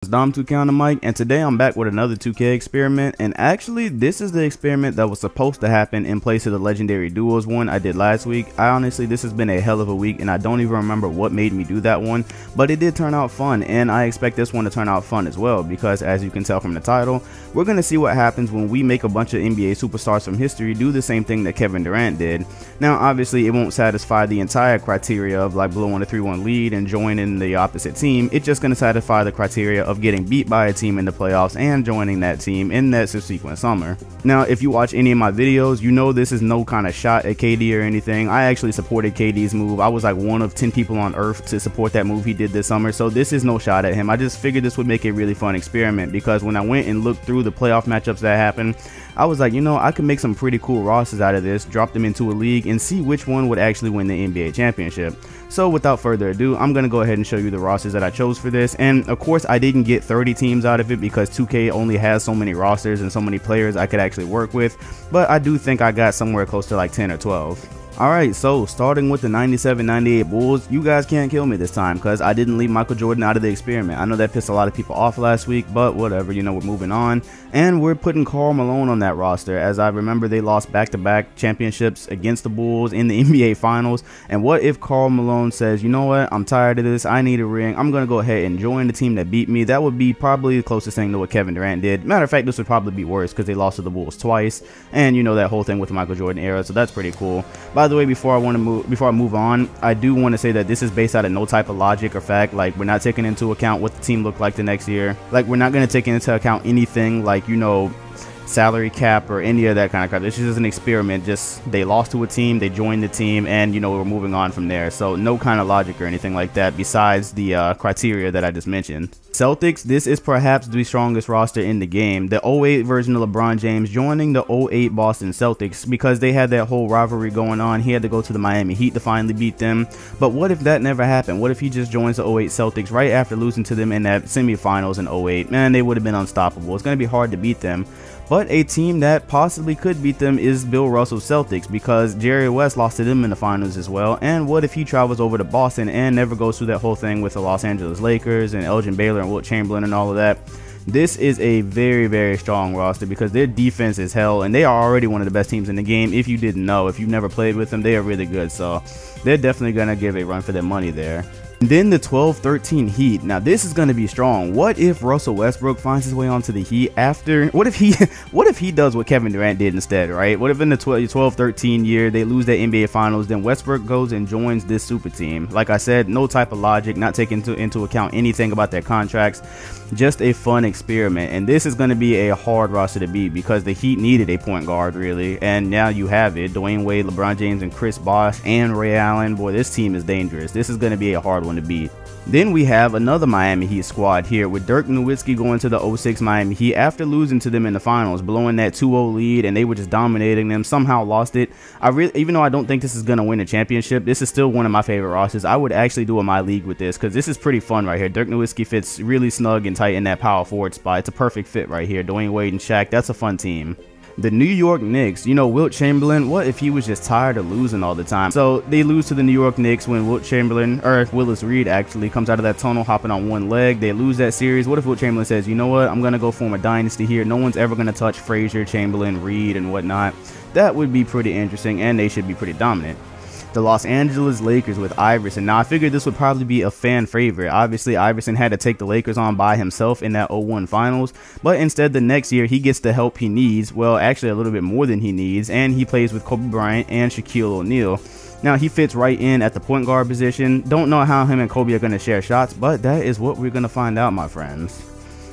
It's NBA2K on the mic, and today I'm back with another 2K experiment. And actually, this is the experiment that was supposed to happen in place of the legendary duos one I did last week. Honestly, this has been a hell of a week, and I don't even remember what made me do that one, but it did turn out fun, and I expect this one to turn out fun as well, because as you can tell from the title, we're going to see what happens when we make a bunch of NBA superstars from history do the same thing that Kevin Durant did. Now, obviously, it won't satisfy the entire criteria of like blowing a 3-1 lead and joining the opposite team. It's just going to satisfy the criteria of getting beat by a team in the playoffs and joining that team in that subsequent summer. Now, if you watch any of my videos, you know this is no kind of shot at KD or anything. I actually supported KD's move. I was like one of 10 people on earth to support that move he did this summer, so this is no shot at him. I just figured this would make a really fun experiment, because when I went and looked through the playoff matchups that happened, I was like, you know, I could make some pretty cool rosters out of this, drop them into a league, and see which one would actually win the NBA championship. So without further ado, I'm going to go ahead and show you the rosters that I chose for this. And of course, I didn't get 30 teams out of it because 2K only has so many rosters and so many players I could actually work with, but I do think I got somewhere close to like 10 or 12. Alright, so starting with the 97-98 Bulls, you guys can't kill me this time because I didn't leave Michael Jordan out of the experiment. I know that pissed a lot of people off last week, but whatever, you know, we're moving on. And we're putting Karl Malone on that roster, as I remember they lost back-to-back championships against the Bulls in the NBA Finals. And what if Karl Malone says, you know what, I'm tired of this, I need a ring, I'm going to go ahead and join the team that beat me? That would be probably the closest thing to what Kevin Durant did. Matter of fact, this would probably be worse because they lost to the Bulls twice, and you know that whole thing with the Michael Jordan era, so that's pretty cool. By the way, before I move on, I do want to say that this is based out of no type of logic or fact. Like, we're not taking into account what the team looked like the next year. Like, we're not going to take into account anything like, you know, salary cap or any of that kind of crap. This is just an experiment. Just they lost to a team, they joined the team, and you know, we're moving on from there. So no kind of logic or anything like that besides the criteria that I just mentioned. Celtics, this is perhaps the strongest roster in the game. The 08 version of LeBron James joining the 08 Boston Celtics, because they had that whole rivalry going on. He had to go to the Miami Heat to finally beat them. But what if that never happened? What if he just joins the 08 Celtics right after losing to them in that semifinals in 08? Man, they would have been unstoppable. It's going to be hard to beat them. But a team that possibly could beat them is Bill Russell's Celtics, because Jerry West lost to them in the finals as well. And what if he travels over to Boston and never goes through that whole thing with the Los Angeles Lakers and Elgin Baylor and Wilt Chamberlain and all of that? This is a very, very strong roster because their defense is hell, and they are already one of the best teams in the game. If you didn't know, if you've never played with them, they are really good. So they're definitely going to give a run for their money there. Then the 12-13 Heat. Now this is going to be strong. What if Russell Westbrook finds his way onto the Heat after? What if he does what Kevin Durant did instead, right? What if in the 12-13 year they lose the NBA Finals, then Westbrook goes and joins this super team? Like I said, no type of logic, not taking into account anything about their contracts. Just a fun experiment, and this is going to be a hard roster to beat because the Heat needed a point guard, really, and now you have it. Dwayne Wade, LeBron James, and Chris Bosh, and Ray Allen. Boy, this team is dangerous. This is going to be a hard one to beat. Then we have another Miami Heat squad here with Dirk Nowitzki going to the 06 Miami Heat after losing to them in the finals, blowing that 2-0 lead, and they were just dominating them. Somehow lost it. Even though I don't think this is going to win a championship, this is still one of my favorite rosters. I would actually do a MyLeague with this because this is pretty fun right here. Dirk Nowitzki fits really snug and tight in that power forward spot. It's a perfect fit right here. Dwayne Wade and Shaq, that's a fun team. The New York Knicks, you know, Wilt Chamberlain, what if he was just tired of losing all the time? So they lose to the New York Knicks when Wilt Chamberlain, or Willis Reed actually, comes out of that tunnel hopping on one leg. They lose that series. What if Wilt Chamberlain says, you know what, I'm going to go form a dynasty here. No one's ever going to touch Frazier, Chamberlain, Reed, and whatnot. That would be pretty interesting, and they should be pretty dominant. The Los Angeles Lakers with Iverson. Now, I figured this would probably be a fan favorite. Obviously, Iverson had to take the Lakers on by himself in that 01 finals, but instead the next year he gets the help he needs. Well, actually a little bit more than he needs, and he plays with Kobe Bryant and Shaquille O'Neal. Now, he fits right in at the point guard position. Don't know how him and Kobe are going to share shots, but that is what we're going to find out, my friends.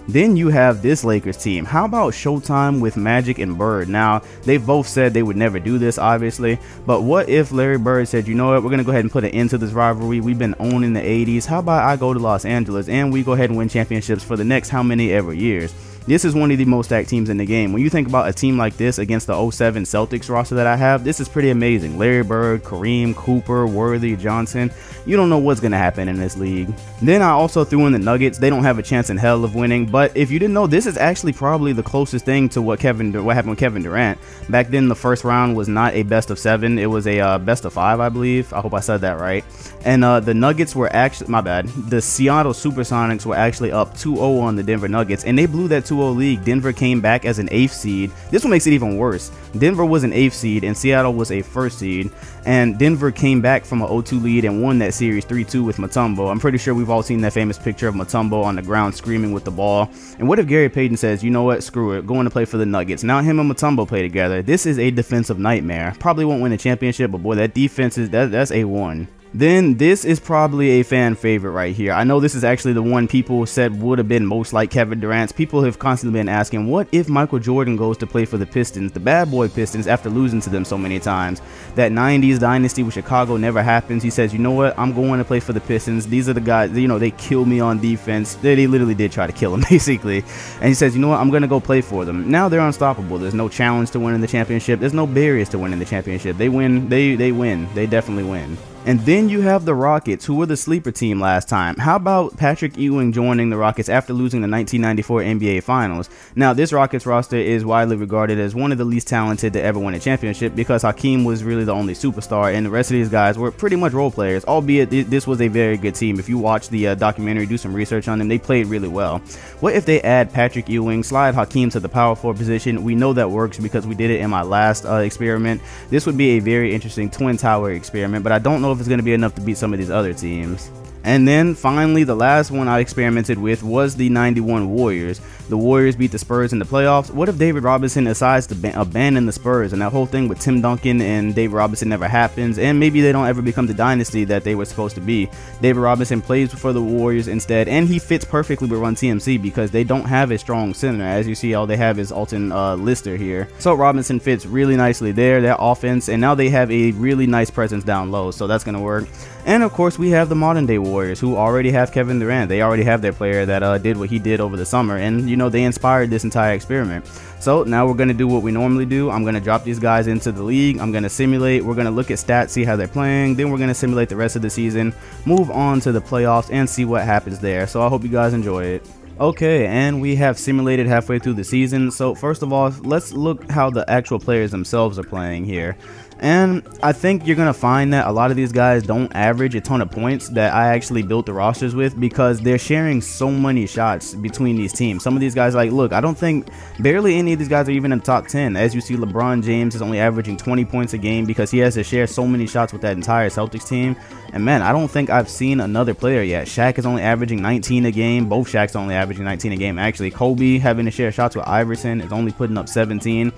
Then you have this Lakers team. How about Showtime with Magic and Bird? Now, they've both said they would never do this, obviously, but what if Larry Bird said, you know what, we're going to go ahead and put an end to this rivalry. We've been owning the 80s. How about I go to Los Angeles and we go ahead and win championships for the next how many ever years? This is one of the most stacked teams in the game. When you think about a team like this against the 07 Celtics roster that I have, this is pretty amazing. Larry Bird, Kareem, Cooper, Worthy, Johnson. You don't know what's going to happen in this league. Then I also threw in the Nuggets. They don't have a chance in hell of winning, but if you didn't know, this is actually probably the closest thing to what happened with Kevin Durant. Back then, the first round was not a best of 7. It was a best of 5, I believe. I hope I said that right. And the Nuggets were actually, my bad, the Seattle Supersonics were actually up 2-0 on the Denver Nuggets, and they blew that 2-0 lead. Denver came back as an 8th seed. This one makes it even worse. Denver was an 8th seed and Seattle was a 1st seed, and Denver came back from an 0-2 lead and won that series 3-2 with Mutombo. I'm pretty sure we've all seen that famous picture of Mutombo on the ground screaming with the ball. And what if Gary Payton says, you know what, screw it, going to play for the Nuggets? Now him and Mutombo play together. This is a defensive nightmare. Probably won't win a championship, but boy, that defense is that's A1. Then this is probably a fan favorite right here. I know this is actually the one people said would have been most like Kevin Durant's. People have constantly been asking, what if Michael Jordan goes to play for the Pistons, the bad boy Pistons, after losing to them so many times? That 90s dynasty with Chicago never happens. He says, you know what, I'm going to play for the Pistons. These are the guys, you know, they kill me on defense. They literally did try to kill him, basically. And he says, you know what, I'm going to go play for them. Now they're unstoppable. There's no challenge to winning the championship. There's no barriers to winning the championship. They win. They win. They definitely win. And then you have the Rockets, who were the sleeper team last time. How about Patrick Ewing joining the Rockets after losing the 1994 NBA Finals? Now, this Rockets roster is widely regarded as one of the least talented to ever win a championship because Hakeem was really the only superstar, and the rest of these guys were pretty much role players, albeit this was a very good team. If you watch the documentary, do some research on them, they played really well. What if they add Patrick Ewing, slide Hakeem to the power forward position? We know that works because we did it in my last experiment. This would be a very interesting Twin Tower experiment, but I don't know if it's going to be enough to beat some of these other teams. And then finally, the last one I experimented with was the 91 Warriors. The Warriors beat the Spurs in the playoffs. What if David Robinson decides to abandon the Spurs, and that whole thing with Tim Duncan and David Robinson never happens, and maybe they don't ever become the dynasty that they were supposed to be? David Robinson plays for the Warriors instead, and he fits perfectly with Run TMC because they don't have a strong center. As you see, all they have is Alton Lister here. So Robinson fits really nicely there, that offense, and now they have a really nice presence down low, so that's going to work. And of course, we have the modern day Warriors, who already have Kevin Durant. They already have their player that did what he did over the summer, and you know, they inspired this entire experiment. So now we're going to do what we normally do. I'm going to drop these guys into the league. I'm going to simulate. We're going to look at stats, see how they're playing. Then we're going to simulate the rest of the season, move on to the playoffs, and see what happens there. So I hope you guys enjoy it. Okay, and we have simulated halfway through the season. So first of all, let's look how the actual players themselves are playing here. And I think you're going to find that a lot of these guys don't average a ton of points that I actually built the rosters with because they're sharing so many shots between these teams. Some of these guys, like, look, I don't think barely any of these guys are even in the top 10. As you see, LeBron James is only averaging 20 points a game because he has to share so many shots with that entire Celtics team. And man, I don't think I've seen another player yet. Shaq is only averaging 19 a game. Both Shaqs are only averaging 19 a game. Actually, Kobe having to share shots with Iverson is only putting up 17.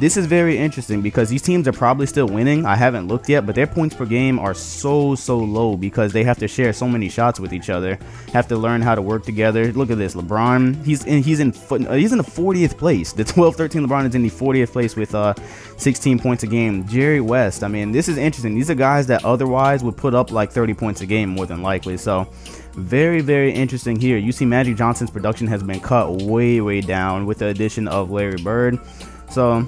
This is very interesting because these teams are probably still winning. I haven't looked yet, but their points per game are so low because they have to share so many shots with each other, have to learn how to work together. Look at this, LeBron, he's in the 40th place. The 12-13 LeBron is in the 40th place with 16 points a game. Jerry West, I mean, this is interesting. These are guys that otherwise would put up like 30 points a game more than likely. So very interesting here. You see Magic Johnson's production has been cut way down with the addition of Larry Bird. So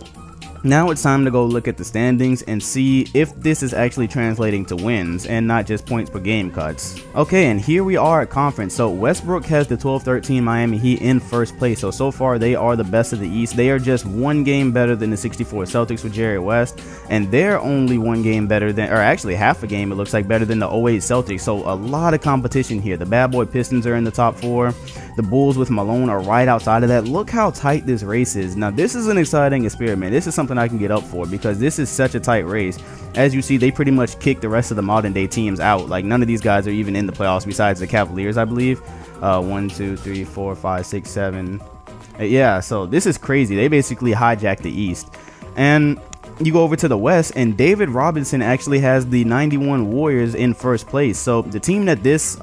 now it's time to go look at the standings and see if this is actually translating to wins and not just points per game cuts. Okay, and here we are at conference. So Westbrook has the 12-13 Miami Heat in first place. So far they are the best of the East. They are just one game better than the 64 Celtics with Jerry West, and they're only one game better than, or actually half a game it looks like, better than the 08 Celtics. So a lot of competition here. The bad boy Pistons are in the top 4. The Bulls with Malone are right outside of that. Look how tight this race is. Now this is an exciting experiment. This is something I can get up for because this is such a tight race. As you see, they pretty much kicked the rest of the modern day teams out. Like, none of these guys are even in the playoffs besides the Cavaliers, I believe. 1 2 3 4 5 6 7. Yeah, so this is crazy. They basically hijacked the East. And you go over to the West, and David Robinson actually has the 91 Warriors in first place. So the team that this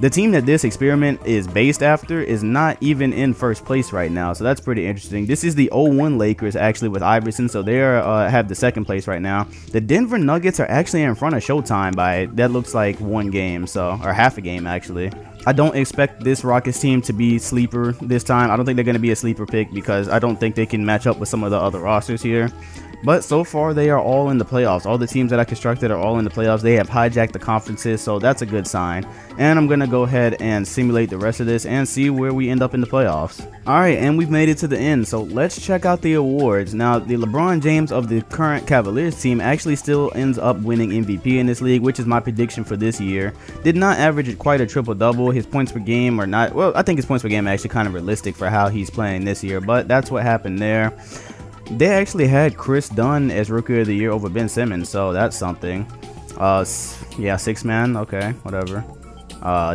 The team that this experiment is based after is not even in first place right now, so that's pretty interesting. This is the 0-1 Lakers actually with Iverson, so they have the second place right now. The Denver Nuggets are actually in front of Showtime by, that looks like 1 game, so, or half a game actually. I don't expect this Rockets team to be sleeper this time. I don't think they're going to be a sleeper pick because I don't think they can match up with some of the other rosters here. But so far, they are all in the playoffs. All the teams that I constructed are all in the playoffs. They have hijacked the conferences, so that's a good sign. And I'm going to go ahead and simulate the rest of this and see where we end up in the playoffs. Alright, and we've made it to the end, so let's check out the awards. Now, the LeBron James of the current Cavaliers team actually still ends up winning MVP in this league, which is my prediction for this year. Did not average quite a triple-double. His points per game are not, well, I think his points per game are actually kind of realistic for how he's playing this year, but that's what happened there. They actually had Chris Dunn as Rookie of the Year over Ben Simmons, so that's something. Yeah, 6-man, okay, whatever.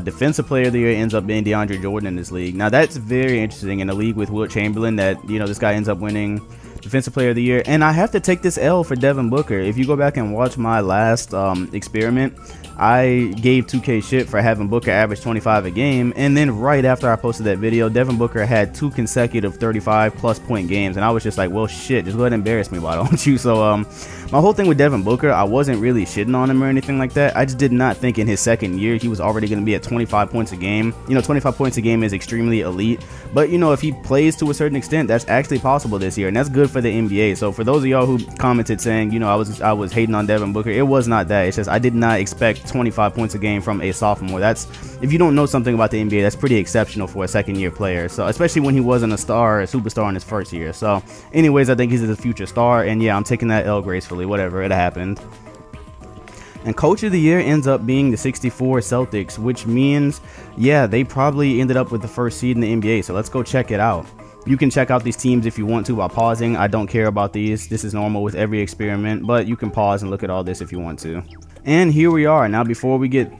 Defensive Player of the Year ends up being DeAndre Jordan in this league. Now, that's very interesting in a league with Wilt Chamberlain that, you know, this guy ends up winning Defensive Player of the Year. And I have to take this L for Devin Booker. If you go back and watch my last experiment, I gave 2K shit for having Booker average 25 a game, and then right after I posted that video, Devin Booker had 2 consecutive 35+ point games, and I was just like, well, shit, just go ahead and embarrass me, why don't you? So my whole thing with Devin Booker, I wasn't really shitting on him or anything like that. I just did not think in his second year he was already going to be at 25 points a game. You know, 25 points a game is extremely elite, but you know, if he plays to a certain extent, that's actually possible this year, and that's good for the NBA. So for those of y'all who commented saying, you know, I was hating on Devin Booker, it was not that. It's just I did not expect 25 points a game from a sophomore. That's, if you don't know something about the NBA, that's pretty exceptional for a second year player, so especially when he wasn't a star or a superstar in his first year. So anyways, I think he's a future star, and yeah, I'm taking that L gracefully, whatever, it happened. And Coach of the Year ends up being the 64 Celtics, which means, yeah, they probably ended up with the first seed in the NBA, so let's go check it out. You can check out these teams if you want to by pausing. I don't care about these. This is normal with every experiment, but you can pause and look at all this if you want to. And here we are. Now, before we get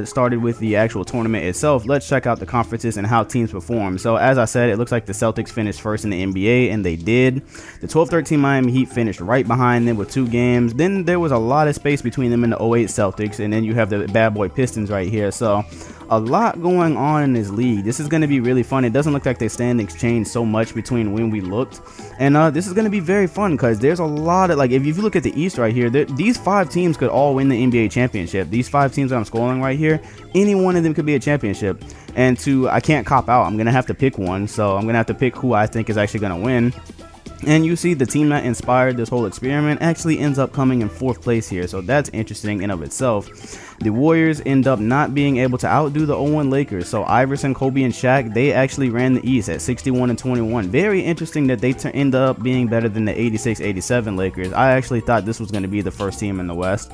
started with the actual tournament itself, let's check out the conferences and how teams perform. So as I said, it looks like the Celtics finished first in the NBA, and they did. The 12-13 Miami Heat finished right behind them with 2 games. Then there was a lot of space between them and the 08 Celtics, and then you have the bad boy Pistons right here. So a lot going on in this league. This is going to be really fun. It doesn't look like the standings changed so much between when we looked, and this is going to be very fun because there's a lot of, like, if you look at the East right here, these 5 teams could all win the NBA championship. These 5 teams that I'm scrolling right here, any one of them could be a championship. And I can't cop out. I'm gonna have to pick one, so I'm gonna have to pick who I think is actually gonna win. And you see the team that inspired this whole experiment actually ends up coming in 4th place here, so that's interesting in of itself. The Warriors end up not being able to outdo the 0-1 Lakers, so Iverson, Kobe, and Shaq, they actually ran the East at 61-21. Very interesting that they end up being better than the 86-87 Lakers. I actually thought this was going to be the first team in the West.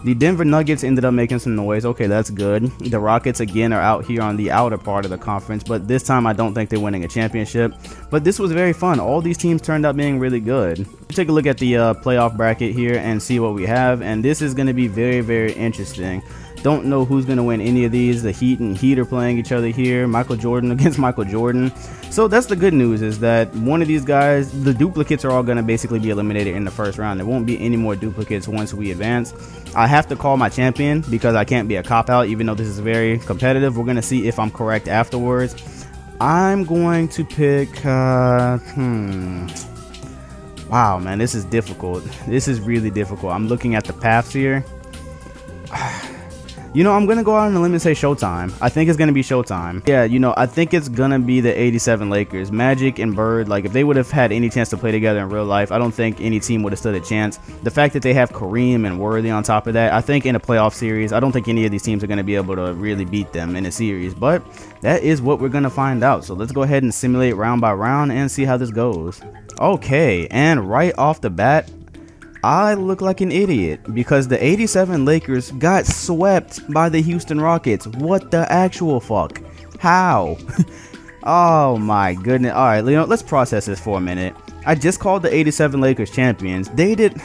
The Denver Nuggets ended up making some noise. Okay, that's good. The Rockets again are out here on the outer part of the conference, but this time I don't think they're winning a championship. But this was very fun. All these teams turned out being really good. Take a look at the playoff bracket here and see what we have, and this is going to be very, very interesting. Don't know who's going to win any of these. The Heat and Heat are playing each other here. Michael Jordan against Michael Jordan. So that's the good news, is that one of these guys, the duplicates are all going to basically be eliminated in the first round. There won't be any more duplicates once we advance. I have to call my champion because I can't be a cop-out, even though this is very competitive. We're going to see if I'm correct afterwards. I'm going to pick... Wow, man, this is difficult. This is really difficult. I'm looking at the paths here. You know, I'm going to go out on a limb and say Showtime. I think it's going to be Showtime. Yeah, you know, I think it's going to be the 87 Lakers. Magic and Bird, like, if they would have had any chance to play together in real life, I don't think any team would have stood a chance. The fact that they have Kareem and Worthy on top of that, I think in a playoff series, I don't think any of these teams are going to be able to really beat them in a series. But that is what we're going to find out. So let's go ahead and simulate round by round and see how this goes. Okay, and right off the bat, I look like an idiot because the 87 Lakers got swept by the Houston Rockets. What the actual fuck? How? Oh my goodness. Alright, you know, let's process this for a minute. I just called the 87 Lakers champions. They did...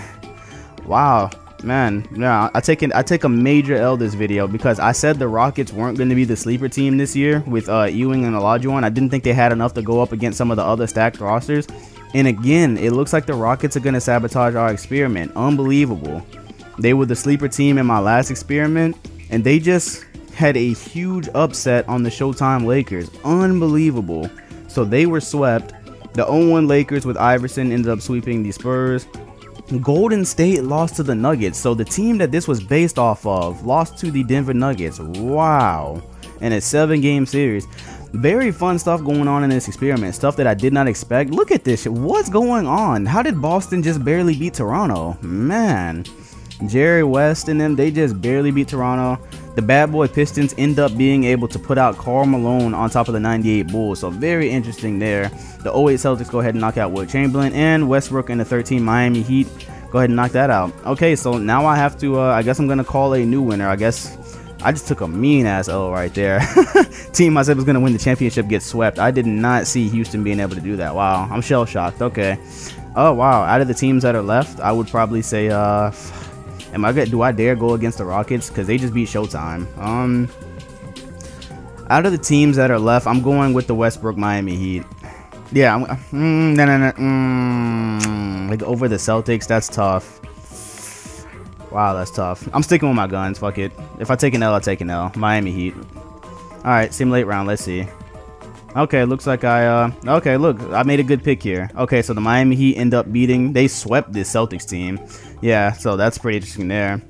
Wow. Man, yeah, I take a major L this video because I said the Rockets weren't going to be the sleeper team this year with Ewing and Olajuwon. I didn't think they had enough to go up against some of the other stacked rosters. And again, it looks like the Rockets are going to sabotage our experiment. Unbelievable. They were the sleeper team in my last experiment, and they just had a huge upset on the Showtime Lakers. Unbelievable. So they were swept. The 0-1 Lakers with Iverson ended up sweeping the Spurs. Golden State lost to the Nuggets. So the team that this was based off of lost to the Denver Nuggets. Wow. In a 7-game series. Very fun stuff going on in this experiment. Stuff that I did not expect. Look at this shit. What's going on? How did Boston just barely beat Toronto? Man. Jerry West and them, they just barely beat Toronto. The bad boy Pistons end up being able to put out Karl Malone on top of the 98 Bulls. So very interesting there. The 08 Celtics go ahead and knock out Will Chamberlain. And Westbrook and the 13 Miami Heat go ahead and knock that out. Okay, so now I have to, I guess I'm going to call a new winner. I guess I just took a mean ass L right there. Team I said was going to win the championship gets swept. I did not see Houston being able to do that. Wow, I'm shell shocked. Okay. Oh, wow. Out of the teams that are left, I would probably say, do I dare go against the Rockets? Because they just beat Showtime. Out of the teams that are left, I'm going with the Westbrook Miami Heat. Yeah, like over the Celtics, that's tough. Wow, that's tough. I'm sticking with my guns. Fuck it. If I take an L, I take an L. Miami Heat. All right, simulate round. Let's see. Okay, looks like okay, look, I made a good pick here. Okay, so the Miami Heat end up beating, they swept this Celtics team. Yeah, so that's pretty interesting there.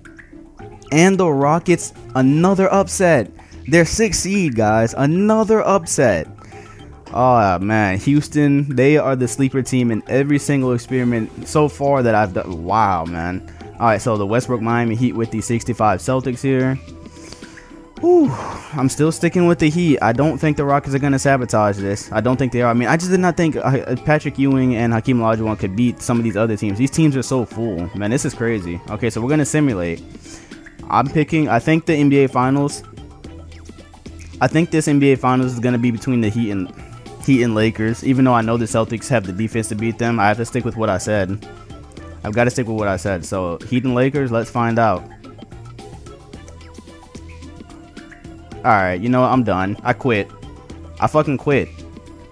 And the Rockets, another upset. They're 6th seed, guys. Another upset. Oh, man. Houston, they are the sleeper team in every single experiment so far that I've done. Wow, man. All right, so the Westbrook Miami Heat with the 65 Celtics here. Whew, I'm still sticking with the Heat. I don't think the Rockets are going to sabotage this. I don't think they are. I mean, I just did not think Patrick Ewing and Hakeem Olajuwon could beat some of these other teams. These teams are so full. Man, this is crazy. Okay, so we're going to simulate. I'm picking, I think the NBA Finals. I think this NBA Finals is going to be between the Heat and Lakers. Even though I know the Celtics have the defense to beat them, I have to stick with what I said. I've got to stick with what I said. So, Heat and Lakers, let's find out. Alright, you know what? I'm done. I quit. I fucking quit.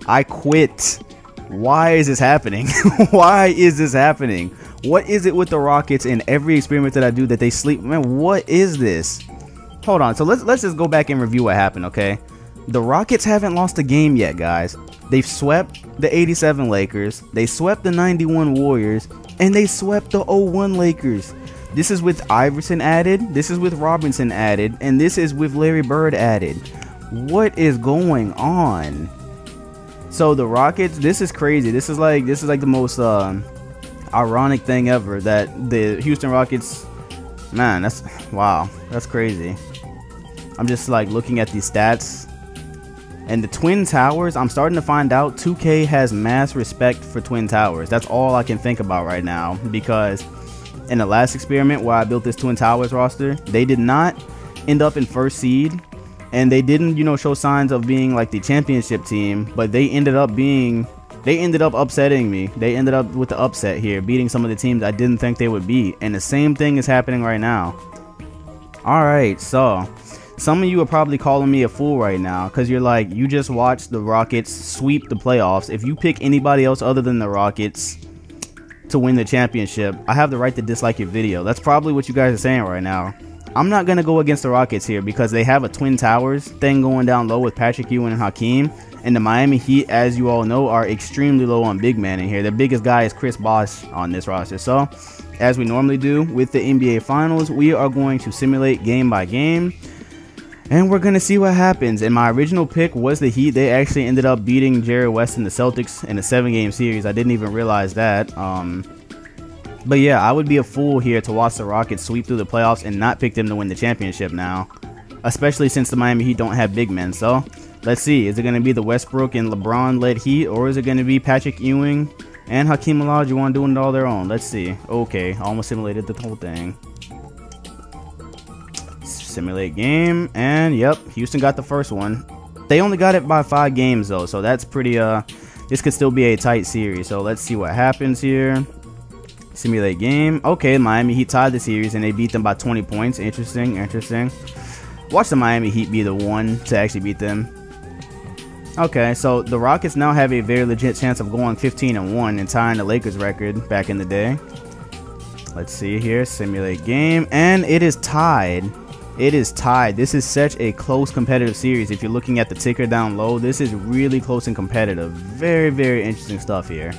I quit. Why is this happening? Why is this happening? What is it with the Rockets in every experiment that I do that they sleep? Man, what is this? Hold on. So let's just go back and review what happened, okay? The Rockets haven't lost a game yet, guys. They've swept the 87 Lakers. They swept the 91 Warriors. And they swept the 01 Lakers. This is with Iverson added, this is with Robinson added, and this is with Larry Bird added. What is going on? So the Rockets, this is crazy. This is like the most ironic thing ever that the Houston Rockets, man, that's wow, that's crazy. I'm just like looking at these stats. And the Twin Towers, I'm starting to find out 2K has mass respect for Twin Towers. That's all I can think about right now, because in the last experiment where I built this Twin Towers roster, they did not end up in 1st seed, and they didn't, you know, show signs of being like the championship team, but they ended up upsetting me. They ended up with the upset here, beating some of the teams I didn't think they would beat, and the same thing is happening right now. All right, so some of you are probably calling me a fool right now because you're like, you just watched the Rockets sweep the playoffs. If you pick anybody else other than the Rockets to win the championship, I have the right to dislike your video. That's probably what you guys are saying right now. I'm not going to go against the Rockets here because they have a Twin Towers thing going down low with Patrick Ewing and Hakeem. And the Miami Heat, as you all know, are extremely low on big man in here. The biggest guy is Chris Bosh on this roster. So, as we normally do with the NBA Finals, we are going to simulate game by game. And we're going to see what happens. And my original pick was the Heat. They actually ended up beating Jerry West and the Celtics in a 7-game series. I didn't even realize that. But yeah, I would be a fool here to watch the Rockets sweep through the playoffs and not pick them to win the championship now. Especially since the Miami Heat don't have big men. So, let's see. Is it going to be the Westbrook and LeBron-led Heat? Or is it going to be Patrick Ewing and Hakeem Olajuwon doing it all their own? Let's see. Okay, I almost simulated the whole thing. Simulate game, and yep, Houston got the first one. They only got it by 5 games though, so that's pretty this could still be a tight series. So let's see what happens here. Simulate game. Okay, Miami Heat tied the series and they beat them by 20 points. Interesting. Watch the Miami Heat be the one to actually beat them. Okay, so the Rockets now have a very legit chance of going 15-1 and tying the Lakers record back in the day. Let's see here, simulate game, and it is tied. It is tied. This is such a close competitive series. If you're looking at the ticker down low, this is really close and competitive. Very, very interesting stuff here.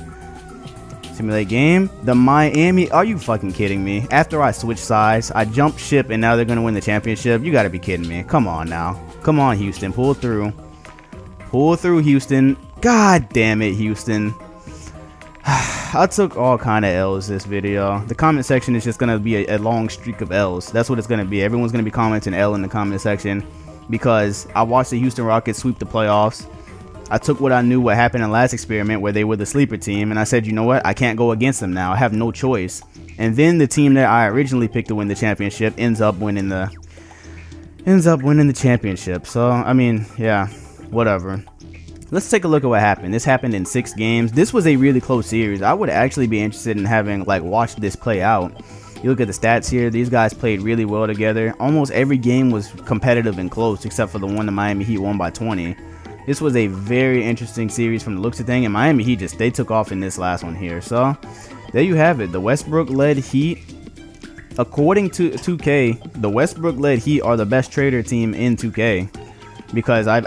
Simulate game. The Miami. Are you fucking kidding me? After I switch sides, I jump ship and now they're going to win the championship. You got to be kidding me. Come on now. Come on, Houston. Pull through. Pull through, Houston. God damn it, Houston. I took all kind of L's this video. The comment section is just going to be a long streak of L's. That's what it's going to be. Everyone's going to be commenting L in the comment section because I watched the Houston Rockets sweep the playoffs. I took what I knew what happened in the last experiment where they were the sleeper team, and I said, you know what? I can't go against them now. I have no choice. And then the team that I originally picked to win the championship ends up winning the championship. So, I mean, yeah, whatever. Let's take a look at what happened. This happened in 6 games. This was a really close series. I would actually be interested in having, like, watched this play out. You look at the stats here. These guys played really well together. Almost every game was competitive and close, except for the one the Miami Heat won by 20. This was a very interesting series from the looks of things. And Miami Heat they took off in this last one here. So, there you have it. The Westbrook-led Heat. According to 2K, the Westbrook-led Heat are the best trader team in 2K. Because I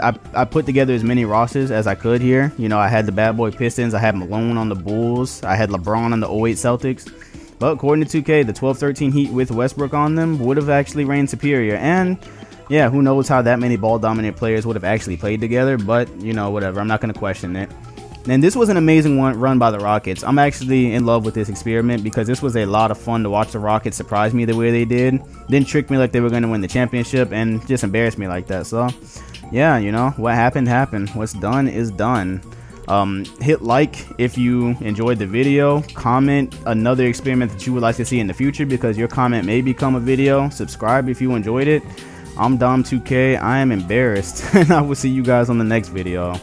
put together as many rosters as I could here. You know, I had the Bad Boy Pistons, I had Malone on the Bulls, I had LeBron on the 08 Celtics. But according to 2K, the 12-13 Heat with Westbrook on them would have actually reigned superior. And yeah, who knows how that many ball-dominant players would have actually played together. But, you know, whatever. I'm not going to question it. And this was an amazing one run by the Rockets. I'm actually in love with this experiment because this was a lot of fun to watch the Rockets surprise me the way they did. Didn't trick me like they were going to win the championship and just embarrass me like that. So, yeah, you know, what happened happened. What's done is done. Hit like if you enjoyed the video. Comment another experiment that you would like to see in the future because your comment may become a video. Subscribe if you enjoyed it. I'm Dom2K. I am embarrassed and I will see you guys on the next video.